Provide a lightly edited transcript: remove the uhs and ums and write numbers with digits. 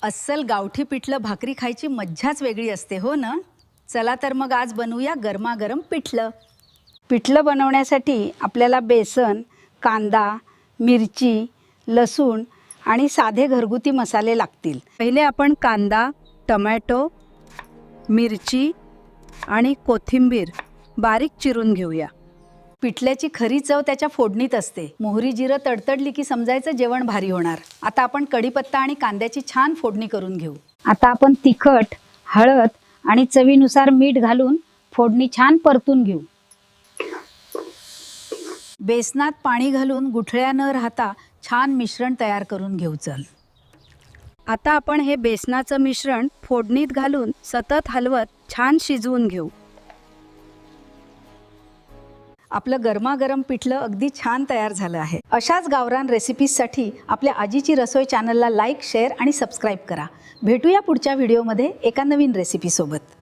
अस्सल गावठी पिठलं भाकरी खायची मज्जाच वेगळी असते हो ना। चला तर मग आज बनवूया गरमागरम पिठलं। पिठलं बनवण्यासाठी आपल्याला बेसन, कांदा, मिरची, लसूण आणि साधे घरगुती मसाले लागतील। पहिले आपण कांदा, टोमॅटो, मिरची आणि कोथिंबीर बारीक चिरून घेऊया। पिठल्याची खरी चव त्याच्या फोडणीत असते। मोहरी जिरं तडतडली की समजायचं जेवण भारी होणार। आता आपण कढीपत्ता आणि कांद्याची छान फोडणी करून घेऊ। आता आपण तिखट, हळद आणि चवीनुसार मीठ घालून फोडणी छान परतून घेऊ। बेसनात पाणी घालून गुठळ्या न राहता छान मिश्रण तयार करून घेऊ। चल आता आपण हे बेसनाचं मिश्रण फोडणीत घालून सतत हलवत छान शिजवून घेऊ। आपलं गरमागरम पिठलं अगदी छान तयार झालं आहे। अशाच गावरान रेसिपीजसाठी आपल्या आजीची रसोई चॅनलला लाईक, शेअर आणि सबस्क्राईब करा। भेटूया पुढच्या व्हिडिओमध्ये एका नवीन रेसिपी सोबत।